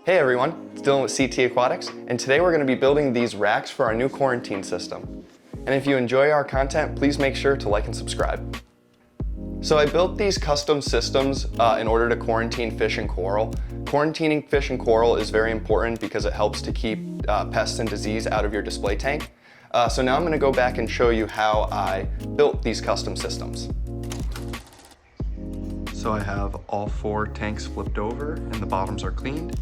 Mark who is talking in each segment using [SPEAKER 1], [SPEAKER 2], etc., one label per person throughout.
[SPEAKER 1] Hey everyone, it's Dylan with CT Aquatics, and today we're going to be building these racks for our new quarantine system. And if you enjoy our content, please make sure to like and subscribe. So I built these custom systems in order to quarantine fish and coral. Quarantining fish and coral is very important because it helps to keep pests and disease out of your display tank. So now I'm going to go back and show you how I built these custom systems. So I have all 4 tanks flipped over and the bottoms are cleaned.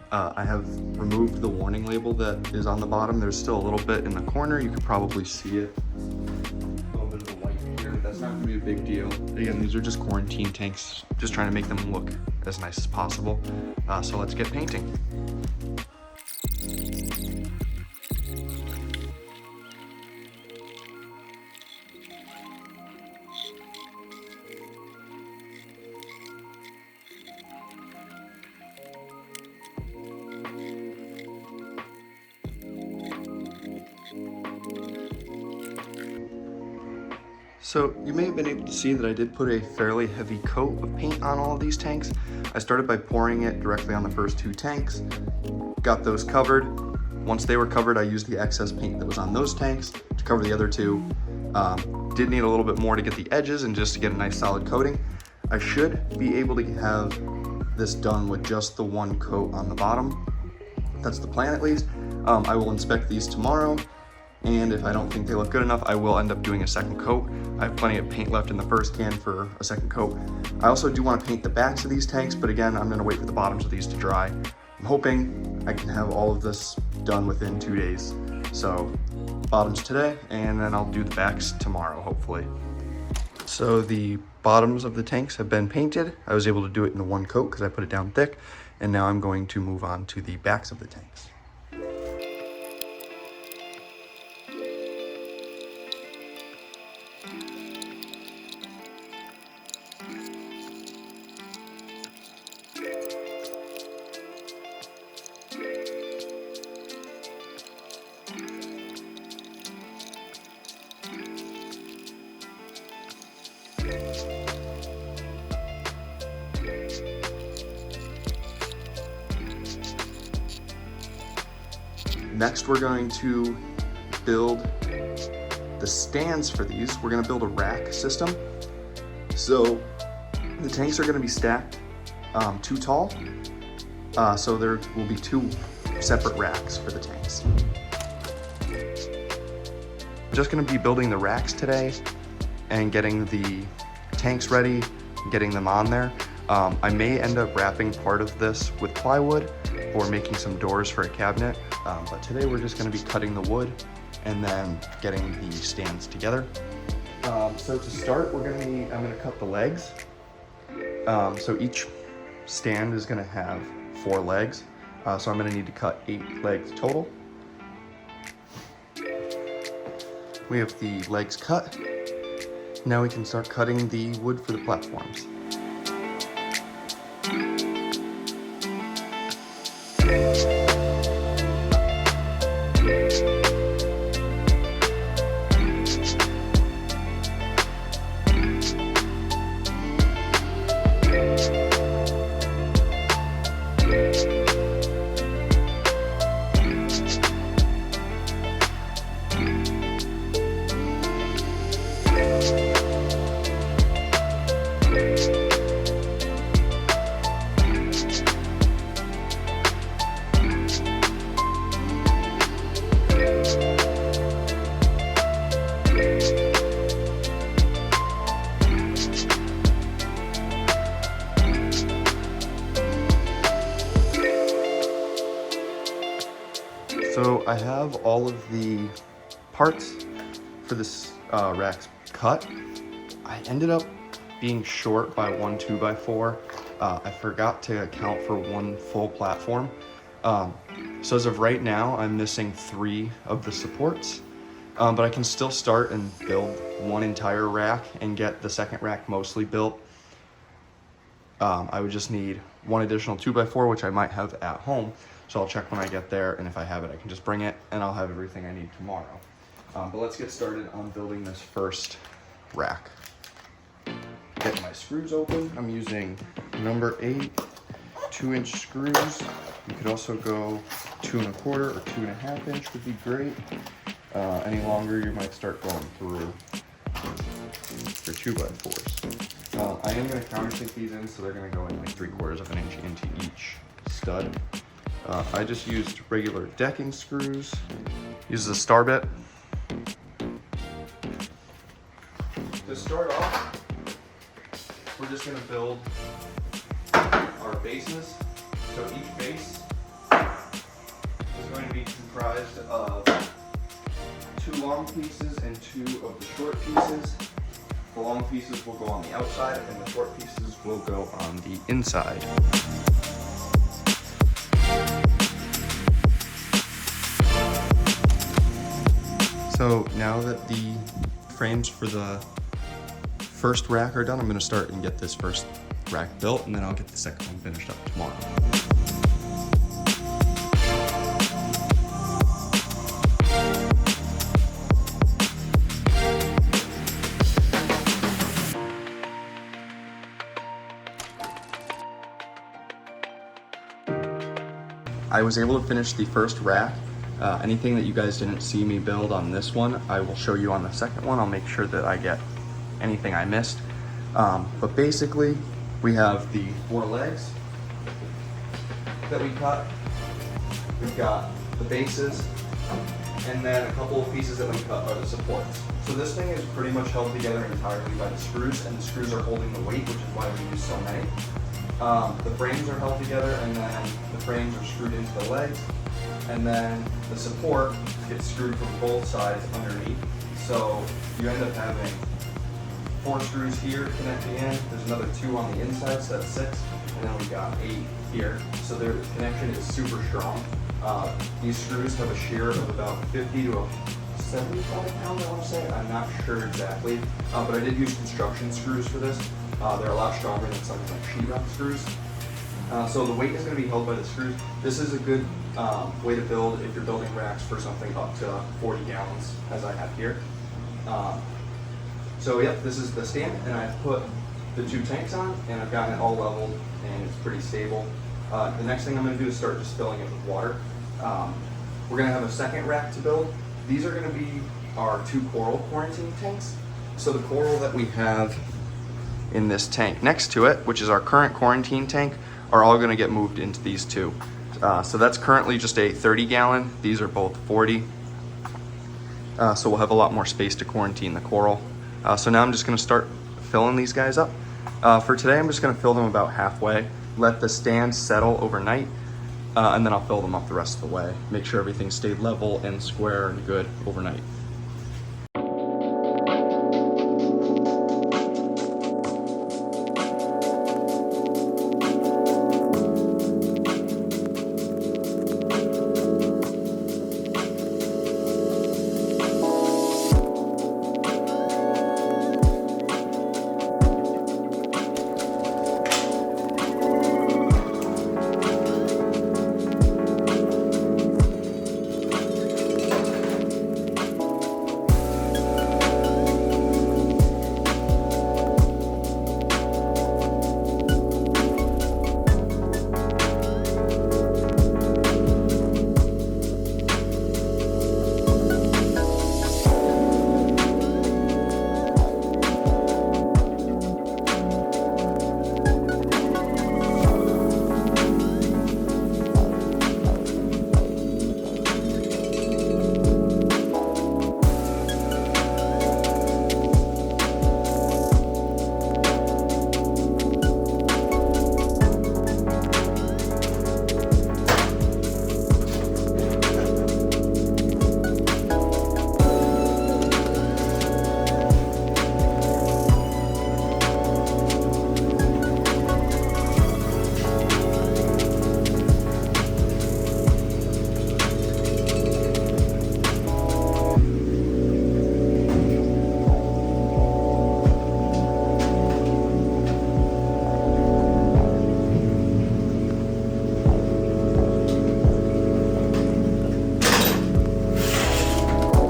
[SPEAKER 1] I have removed the warning label that is on the bottom. There's still a little bit in the corner. You could probably see it. A little bit of the white here. That's not gonna be a big deal. Again, these are just quarantine tanks, just trying to make them look as nice as possible. So let's get painting. So you may have been able to see that I did put a fairly heavy coat of paint on all of these tanks. I started by pouring it directly on the first 2 tanks, got those covered. Once they were covered, I used the excess paint that was on those tanks to cover the other 2. Did need a little bit more to get the edges and just to get a nice solid coating. I should be able to have this done with just the 1 coat on the bottom. That's the plan at least. I will inspect these tomorrow. And if I don't think they look good enough, I will end up doing a second coat. I have plenty of paint left in the first can for a second coat. I also do want to paint the backs of these tanks, but again, I'm going to wait for the bottoms of these to dry. I'm hoping I can have all of this done within 2 days. So bottoms today, and then I'll do the backs tomorrow, hopefully. So the bottoms of the tanks have been painted. I was able to do it in the 1 coat because I put it down thick. And now I'm going to move on to the backs of the tanks. Next, we're going to build the stands for these. We're going to build a rack system. So the tanks are going to be stacked 2 tall. So there will be 2 separate racks for the tanks. I'm just going to be building the racks today and getting the tanks ready, getting them on there. I may end up wrapping part of this with plywood or making some doors for a cabinet. But today we're just going to be cutting the wood and then getting the stands together. So to start, I'm going to cut the legs. So each stand is going to have 4 legs. So I'm going to need to cut 8 legs total. We have the legs cut. Now we can start cutting the wood for the platforms. So I have all of the parts for this racks cut. I ended up being short by 1 2x4. I forgot to account for 1 full platform. So as of right now, I'm missing 3 of the supports, but I can still start and build 1 entire rack and get the second rack mostly built. I would just need 1 additional 2x4, which I might have at home. So I'll check when I get there, and if I have it, I can just bring it, and I'll have everything I need tomorrow. But let's get started on building this first rack. Get my screws open. I'm using number 8 2-inch screws. You could also go 2 1/4 or 2 1/2 inch would be great. Any longer, you might start going through your 2x4s. I am going to countersink these in, so they're going to go in like 3/4 of an inch into each stud. I just used regular decking screws. Use the star bit. To start off, we're just going to build our bases. So each base is going to be comprised of 2 long pieces and 2 of the short pieces. The long pieces will go on the outside and the short pieces will go on the inside. So now that the frames for the first rack are done, I'm going to start and get this first rack built, and then I'll get the second one finished up tomorrow. I was able to finish the first rack. Anything that you guys didn't see me build on this one, I will show you on the second one. I'll make sure that I get anything I missed. But basically, we have the 4 legs that we cut. We've got the bases, and then a couple of pieces that we cut are the supports. So this thing is pretty much held together entirely by the screws, and the screws are holding the weight, which is why we use so many. The frames are held together, and then the frames are screwed into the legs, and then the support gets screwed from both sides underneath. So you end up having 4 screws here connecting in. There's another 2 on the inside, so that's 6, and then we got 8 here. So their connection is super strong. These screws have a shear of about 50 to 75 pounds, I want to say. I'm not sure exactly, but I did use construction screws for this. They're a lot stronger than something like sheetrock screws. So the weight is going to be held by the screws. This is a good way to build if you're building racks for something up to 40 gallons, as I have here. So yep, this is the stand, and I've put the 2 tanks on, and I've gotten it all leveled, and it's pretty stable. The next thing I'm going to do is start just filling it with water. We're going to have a second rack to build. These are going to be our 2 coral quarantine tanks. So the coral that we have in this tank next to it, which is our current quarantine tank, are all going to get moved into these 2. So that's currently just a 30-gallon. These are both 40. So we'll have a lot more space to quarantine the coral. So now I'm just going to start filling these guys up. For today, I'm just going to fill them about halfway, let the stand settle overnight, and then I'll fill them up the rest of the way. Make sure everything stayed level and square and good overnight.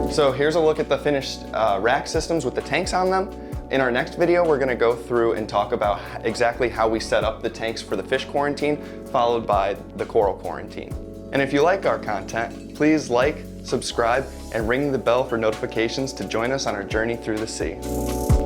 [SPEAKER 1] So here's a look at the finished rack systems with the tanks on them. In our next video, we're gonna go through and talk about exactly how we set up the tanks for the fish quarantine, followed by the coral quarantine. And if you like our content, please like, subscribe, and ring the bell for notifications to join us on our journey through the sea.